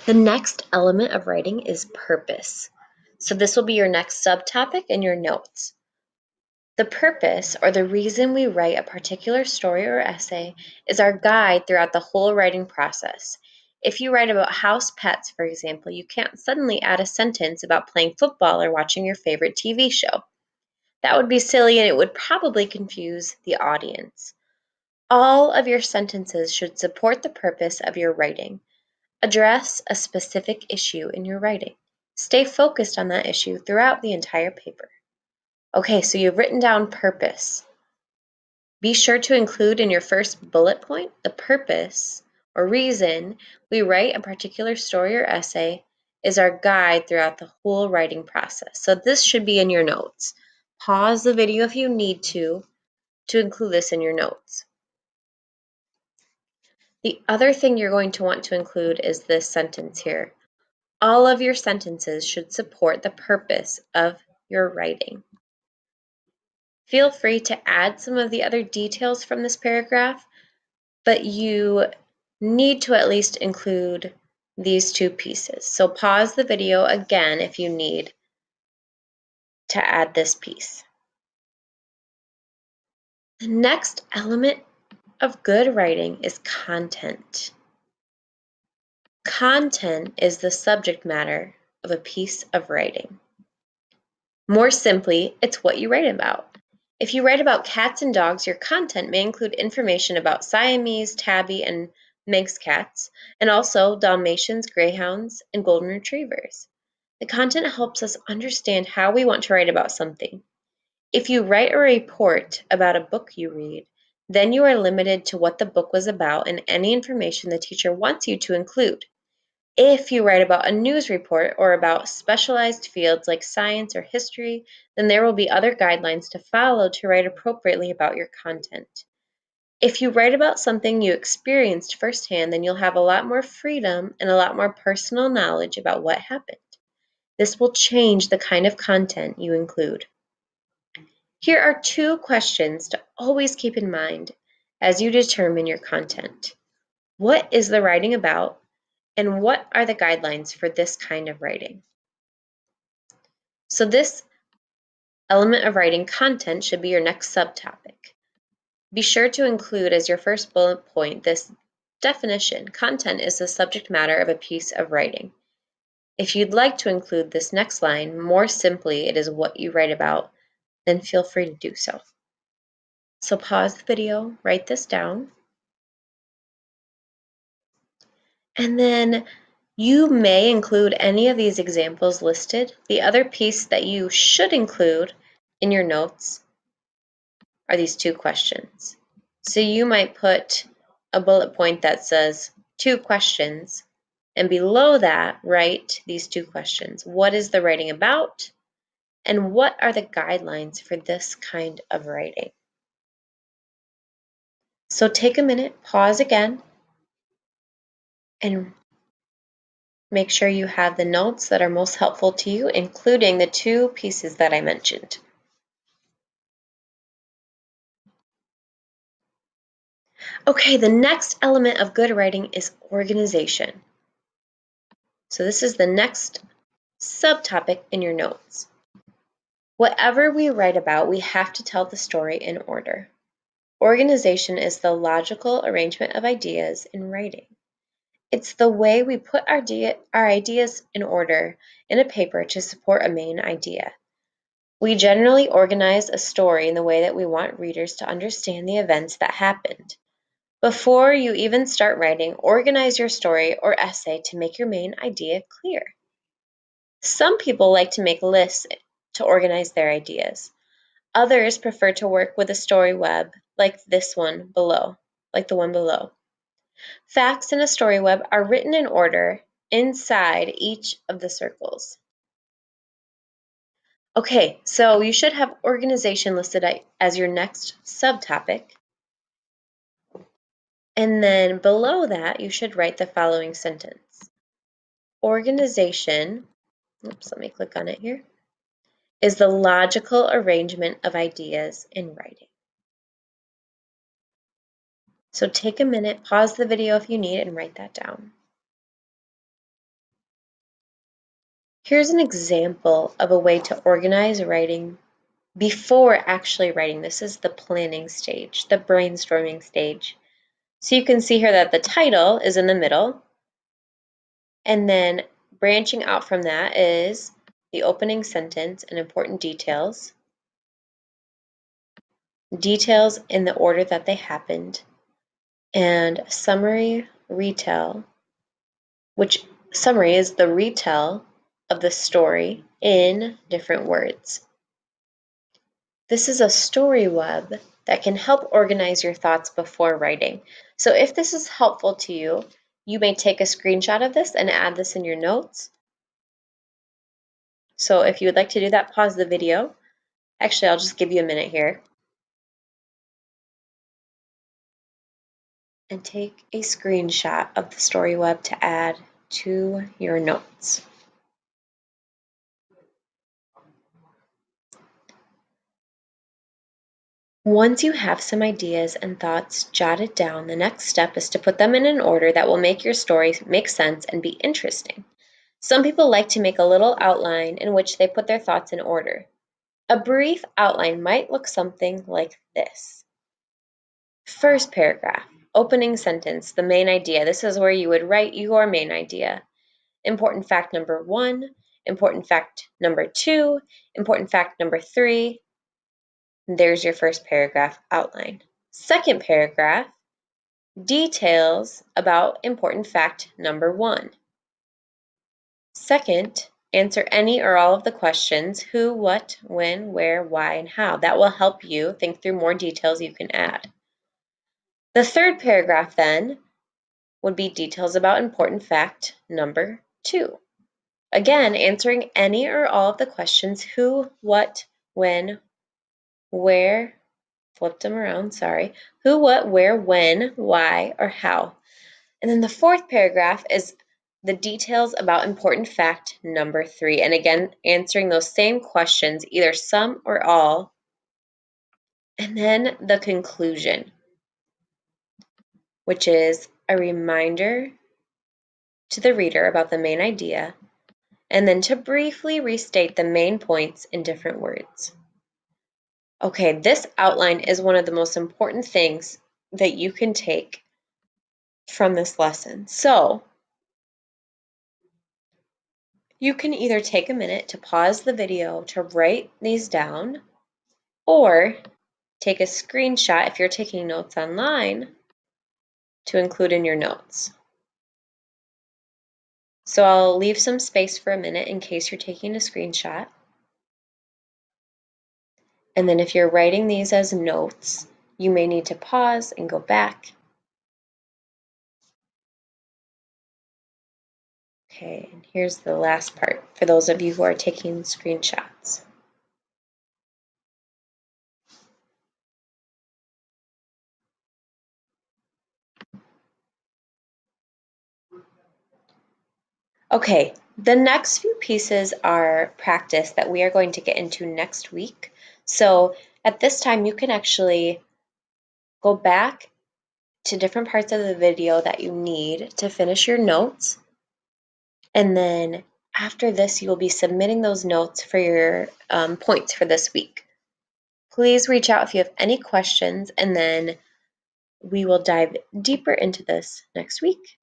The next element of writing is purpose. So this will be your next subtopic in your notes. The purpose, or the reason we write a particular story or essay, is our guide throughout the whole writing process. If you write about house pets, for example, you can't suddenly add a sentence about playing football or watching your favorite TV show. That would be silly and it would probably confuse the audience. All of your sentences should support the purpose of your writing. Address a specific issue in your writing. Stay focused on that issue throughout the entire paper. Okay, so you've written down purpose. Be sure to include in your first bullet point the purpose or reason we write a particular story or essay is our guide throughout the whole writing process. So this should be in your notes. Pause the video if you need to include this in your notes. The other thing you're going to want to include is this sentence here. All of your sentences should support the purpose of your writing. Feel free to add some of the other details from this paragraph, but you need to at least include these two pieces. So pause the video again if you need to add this piece. The next element of good writing is content. Content is the subject matter of a piece of writing. More simply, it's what you write about. If you write about cats and dogs, your content may include information about Siamese, tabby, and Manx cats, and also Dalmatians, Greyhounds, and Golden Retrievers. The content helps us understand how we want to write about something. If you write a report about a book you read, then you are limited to what the book was about and any information the teacher wants you to include. If you write about a news report or about specialized fields like science or history, then there will be other guidelines to follow to write appropriately about your content. If you write about something you experienced firsthand, then you'll have a lot more freedom and a lot more personal knowledge about what happened. This will change the kind of content you include. Here are two questions to always keep in mind as you determine your content. What is the writing about? And what are the guidelines for this kind of writing? So this element of writing content should be your next subtopic. Be sure to include as your first bullet point this definition. Content is the subject matter of a piece of writing. If you'd like to include this next line, more simply, it is what you write about, then feel free to do so. So pause the video, write this down, and then you may include any of these examples listed. The other piece that you should include in your notes are these two questions. So you might put a bullet point that says two questions, and below that write these two questions. What is the writing about? And what are the guidelines for this kind of writing? So take a minute, pause again, and make sure you have the notes that are most helpful to you, including the two pieces that I mentioned. Okay, the next element of good writing is organization. So this is the next subtopic in your notes. Whatever we write about, we have to tell the story in order. Organization is the logical arrangement of ideas in writing. It's the way we put our ideas in order in a paper to support a main idea. We generally organize a story in the way that we want readers to understand the events that happened. Before you even start writing, organize your story or essay to make your main idea clear. Some people like to make lists to organize their ideas. Others prefer to work with a story web like the one below. Facts in a story web are written in order inside each of the circles. Okay, so you should have organization listed as your next subtopic. And then below that, you should write the following sentence. Organization, let me click on it here, is the logical arrangement of ideas in writing. So take a minute, pause the video if you need, and write that down. Here's an example of a way to organize writing before actually writing. This is the planning stage, the brainstorming stage. So you can see here that the title is in the middle, and then branching out from that is the opening sentence and important details, details in the order that they happened, and summary retell, which summary is the retell of the story in different words. This is a story web that can help organize your thoughts before writing. So if this is helpful to you, you may take a screenshot of this and add this in your notes. So if you would like to do that, pause the video. Actually, I'll just give you a minute here. And take a screenshot of the story web to add to your notes. Once you have some ideas and thoughts jotted down, the next step is to put them in an order that will make your story make sense and be interesting. Some people like to make a little outline in which they put their thoughts in order. A brief outline might look something like this. First paragraph, opening sentence, the main idea. This is where you would write your main idea. Important fact number 1, important fact number 2, important fact number 3. There's your first paragraph outline. Second paragraph, details about important fact number 1. Second, answer any or all of the questions: who, what, when, where, why, and how. That will help you think through more details you can add. The third paragraph then would be details about important fact number 2. Again, answering any or all of the questions: who, what, when, where, flipped them around, sorry, who, what, where, when, why, or how. And then the fourth paragraph is the details about important fact number 3. And again, answering those same questions, either some or all. And then the conclusion, which is a reminder to the reader about the main idea, and then to briefly restate the main points in different words. Okay, this outline is one of the most important things that you can take from this lesson. So you can either take a minute to pause the video to write these down, or take a screenshot if you're taking notes online to include in your notes. So I'll leave some space for a minute in case you're taking a screenshot. And then if you're writing these as notes, you may need to pause and go back. Okay, and here's the last part for those of you who are taking screenshots. Okay, the next few pieces are practice that we are going to get into next week. So at this time, you can actually go back to different parts of the video that you need to finish your notes. And then after this, you will be submitting those notes for your points for this week. Please reach out if you have any questions, and then we will dive deeper into this next week.